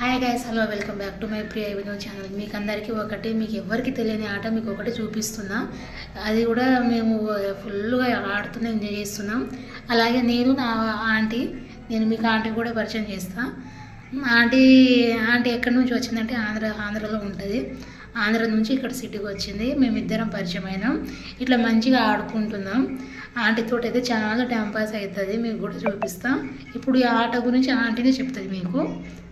Hi guys, hello, welcome back to my Priya Vinod channel. మీకు అందరికీ మీకు ఎవరికి తెలియని ఆట మీకు ఒకటి చూపిస్తున్నా. అది కూడా మేము ఫుల్గా ఆడుతూనే ఎంజాయ్ చేస్తున్నాం. అలాగే నేను నా ఆంటీ, నేను మీకు ఆంటీ కూడా పరిచయం చేస్తాను. ఆంటీ ఎక్కడి నుంచి వచ్చిందంటే ఆంధ్రలో ఉంటుంది. ఆంధ్ర నుంచి ఇక్కడ సిటీకి వచ్చింది. మేమిద్దరం పరిచయం అయినాం. ఇట్లా మంచిగా ఆడుకుంటున్నాం. ఆంటీతో అయితే చాలా టైం పాస్ అవుతుంది. మీకు కూడా చూపిస్తాం. ఇప్పుడు ఈ ఆట గురించి ఆంటీనే చెప్తుంది మీకు.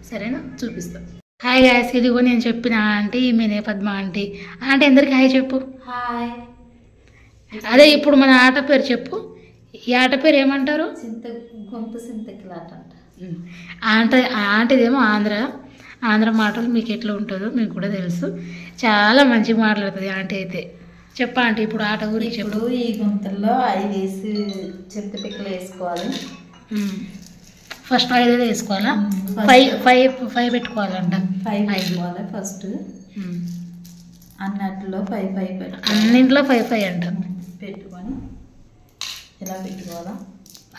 సరేనా, చూపిస్తాం. హాయ్ గాయస్, ఇదిగో నేను చెప్పిన ఆంటీ ఈమెనే పద్మ ఆంటీ. ఆంటీ అందరికి హాయ్ చెప్పు. హాయ్. అదే ఇప్పుడు మన ఆట పేరు చెప్పు. ఈ ఆట పేరు ఏమంటారు? గొంతు సింతకిలాట అంట. ఆంటీదేమో ఆంధ్ర మాటలు మీకు ఎట్లా ఉంటుందో మీకు కూడా తెలుసు. చాలా మంచిగా మాట్లాడుతుంది ఆంటీ అయితే. చెప్పా ఆంటీ ఇప్పుడు ఆట గురించి. ఇప్పుడు ఈ గుంతల్లో 5 వేసి చింత పిక్కలు వేసుకోవాలి. ఫస్ట్ 5 వేసుకోవాలా? 5 పెట్టుకోవాలంట. 5 వేసుకోవాలి ఫస్ట్. అన్నట్లో 5 పెట్టాలి. అన్నింట్లో 5 అంట. పెట్టుకొని ఇలా పెట్టుకోవాలా?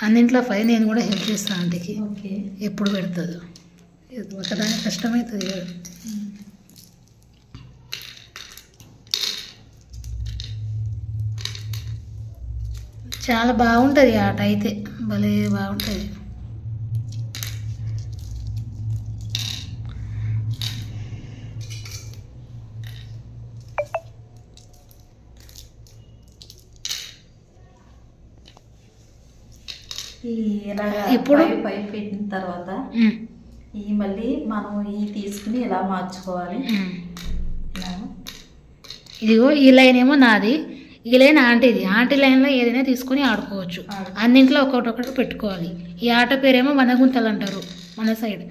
అన్నింట్లో 5. నేను కూడా హెల్ప్ చేస్తాను ఆంటీకి. ఓకే. ఎప్పుడు పెడుతుందో ఒకదానికి కష్టమవుతుంది కదా. చాలా బాగుంటుంది ఆట అయితే, భలే బాగుంటుంది. ఇప్పుడు 5 పెట్టిన తర్వాత ఈ మళ్ళీ మనం ఈ తీసుకుని ఇలా మార్చుకోవాలి. ఇదిగో ఈ లైన్ ఏమో నాది, ఈ లైన్ ఆంటీది. ఆంటీ లైన్లో ఏదైనా తీసుకొని ఆడుకోవచ్చు. అన్నింట్లో ఒకటి పెట్టుకోవాలి. ఈ ఆట పేరేమో వనగుంతలు అంటారు మన సైడ్.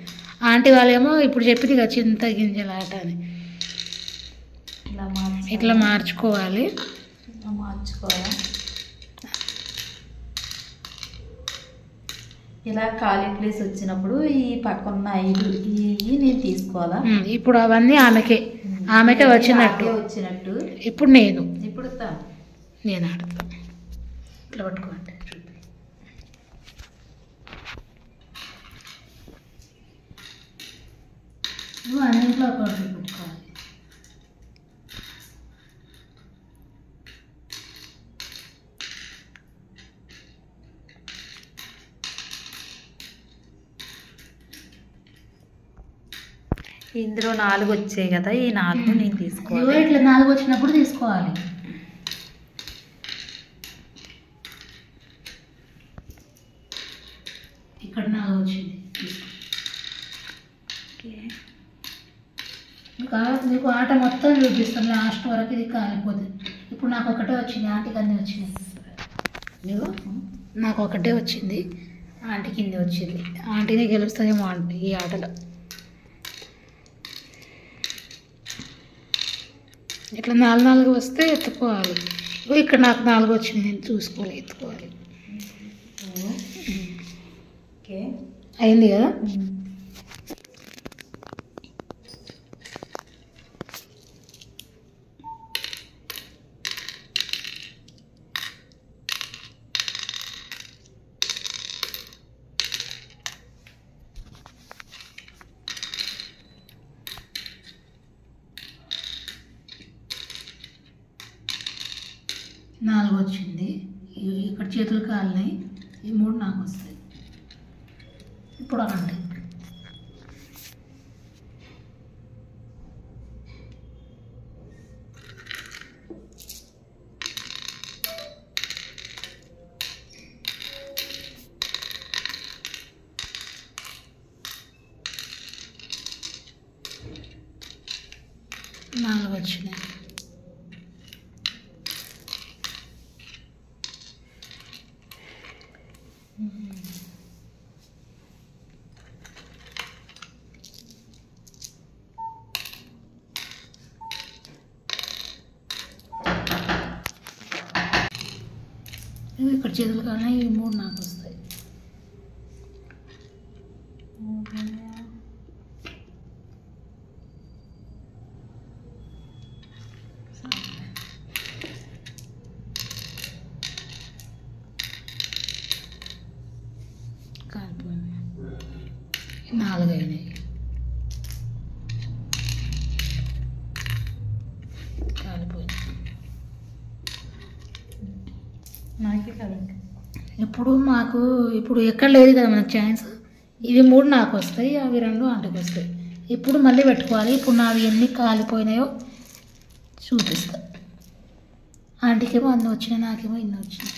ఆంటీ వాళ్ళేమో ఇప్పుడు చెప్పింది కదా చింత గింజల ఆట అని. ఇట్లా మార్చుకోవాలి. ఇలా ఖాళీ ప్లేస్ వచ్చినప్పుడు ఈ పక్కన 5 నేను తీసుకోవాలా? ఇప్పుడు అవన్నీ ఆమెకే వచ్చినట్టు. ఇప్పుడు నేను ఆడతాను. ఇట్లా పట్టుకోండి. నువ్వు అన్నింట్లో ఒకటి పెట్టుకోవాలి. ఇందులో 4 వచ్చాయి కదా, ఈ 4 నేను తీసుకోవాలి. ఇట్లా 4 వచ్చినప్పుడు తీసుకోవాలి. ఇక్కడ 4 వచ్చింది. నీకు ఆట మొత్తం చూపిస్తాం లాస్ట్ వరకు. ఇది కాలిపోతుంది. ఇప్పుడు నాకు ఒకటే వచ్చింది, ఆంటీకి అన్నీ వచ్చినాయి. నీకు నాకు ఒకటే వచ్చింది, ఆంటీకి ఇన్ని వచ్చింది. ఆంటీనే గెలుస్తుందేమో ఆంటీ ఈ ఆటలో. ఇట్లా 4 వస్తే ఎత్తుకోవాలి. ఇక్కడ నాకు 4 వచ్చింది, నేను చూసుకోవాలి, ఎత్తుకోవాలి. అయింది కదా. నాలుగు వచ్చింది. ఇక్కడ చేతులు కాలినాయి. ఈ 3 నాకు వస్తాయి. ఇప్పుడు అనండి. నాలుగు వచ్చినాయి. ఇక్కడ చేతులు కానీ ఈ 3 నాకు వస్తాయి. కాలిపోయింది. 4 అయినాయి. నాకే కదా. ఇప్పుడు మాకు ఇప్పుడు ఎక్కడ లేదు కదా మనకు ఛాన్స్. ఇవి 3 నాకు వస్తాయి, అవి 2 ఆంటీకి వస్తాయి. ఇప్పుడు మళ్ళీ పెట్టుకోవాలి. ఇప్పుడు నావి ఎన్ని కాలిపోయినాయో చూపిస్తా. ఆంటీకేమో అన్నీ వచ్చినాయి, నాకేమో ఇన్ని వచ్చినాయి.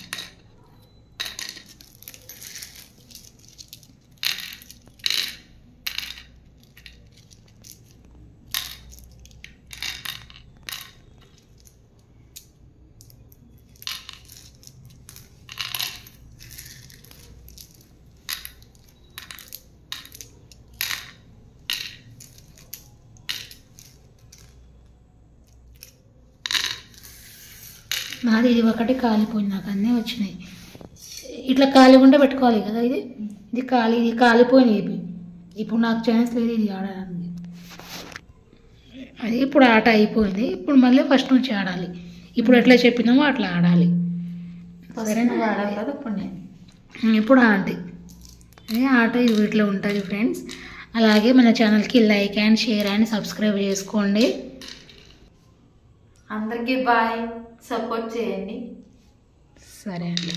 నాది ఇది ఒకటి కాలిపోయింది, నాకు అన్నీ వచ్చినాయి. ఇట్లా కాలిగుండా పెట్టుకోవాలి కదా. ఇది కాలిపోయినాయి ఇవి. ఇప్పుడు నాకు ఛాన్స్ లేదు ఇది ఆడడానికి. అది ఇప్పుడు ఆట అయిపోయింది. ఇప్పుడు మళ్ళీ ఫస్ట్ నుంచి ఆడాలి. ఇప్పుడు ఎట్లా చెప్పినామో అట్లా ఆడాలి. సరేనా? ఇప్పుడు ఆంటీ ఆట ఇట్లా ఉంటుంది ఫ్రెండ్స్. అలాగే మన ఛానల్కి like and share and subscribe చేసుకోండి. అందరికీ బాయ్, సపోర్ట్ చేయండి. సరే అండి.